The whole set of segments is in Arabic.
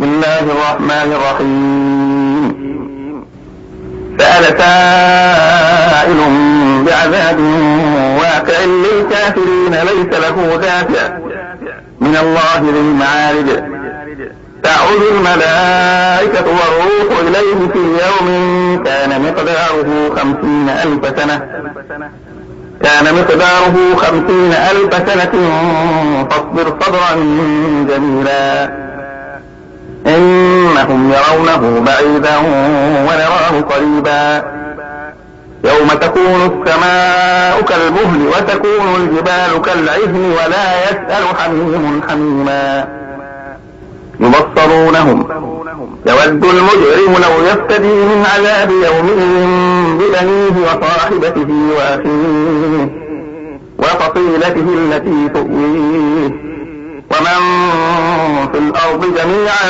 بسم الله الرحمن الرحيم. سأل سائل بعذاب واقع للكافرين ليس له دافع من الله ذي المعارج. تعرج الملائكة والروح إليه في يوم كان مقداره 50,000 سنة فاصبر صبرا جميلا إنهم يرونه بعيدا ونراه قريبا. يوم تكون السماء كالمهل وتكون الجبال كالعهن ولا يسأل حميم حميما. يبصرونهم يود المجرم لو يفتدي من عذاب يومئذ ببنيه وصاحبته وأخيه وفصيلته التي تؤويه ومن في الأرض جميعا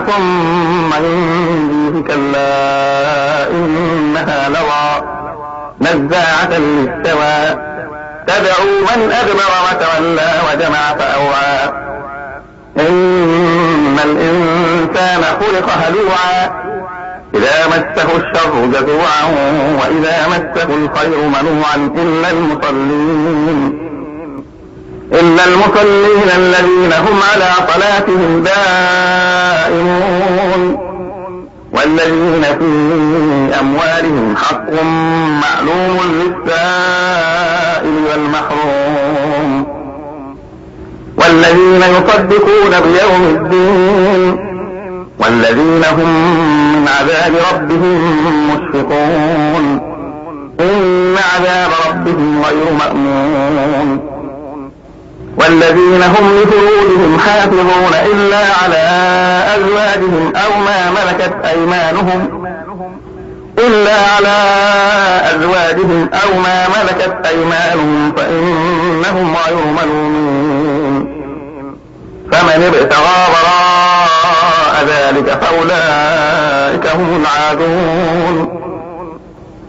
ثم ينجيه كلا إنها لظى نزاعة للشوى تدعو من أدبر وتولى وجمع فأوعى. إن الإنسان خلق هلوعا إذا مسه الشر جزوعا وإذا مسه الخير منوعا إلا المصلين الذين هم على صلاتهم دائمون والذين في أموالهم حق معلوم للسائل والمحروم والذين يصدقون بيوم الدين والذين هم من عذاب ربهم مشفقون إن عذاب ربهم غير مأمون. والذين هم لفروجهم حافظون إلا على أزواجهم أو ما ملكت أيمانهم فإنهم غير ملومين. فمن ابتغى وراء ذلك فأولئك هم العادون.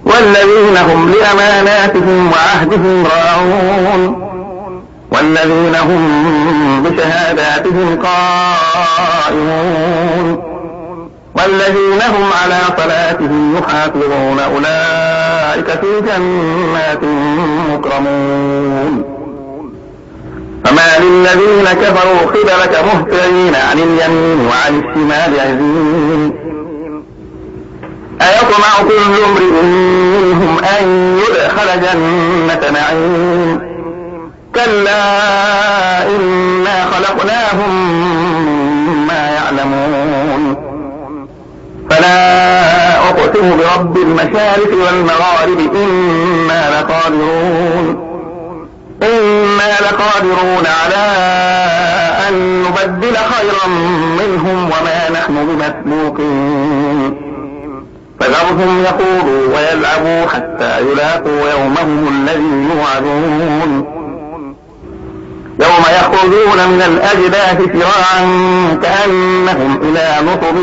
والذين هم لأماناتهم وعهدهم راعون والذين هم بشهاداتهم قائمون والذين هم على صلاتهم يحافظون أولئك في جنات مكرمون. فما للذين كفروا قبلك مهطعين عن اليمين وعن الشمال عزين. أيطمع كل امرئ منهم أن يدخل جنة نعيم كلا إنا خلقناهم مما يعلمون. فلا أقسم برب المشارق والمغارب إنا لقادرون على أن نبدل خيرا منهم وما نحن بمسبوقين. فذرهم يخوضوا ويلعبوا حتى يلاقوا يومهم الذي يوعدون. يوم يخرجون من الأجداث سراعا كأنهم إلى نصب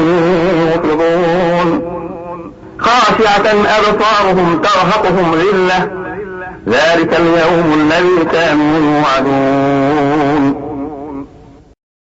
يوفضون خاشعة أبصارهم ترهقهم ذلة ذلك اليوم الذي كانوا يوعدون.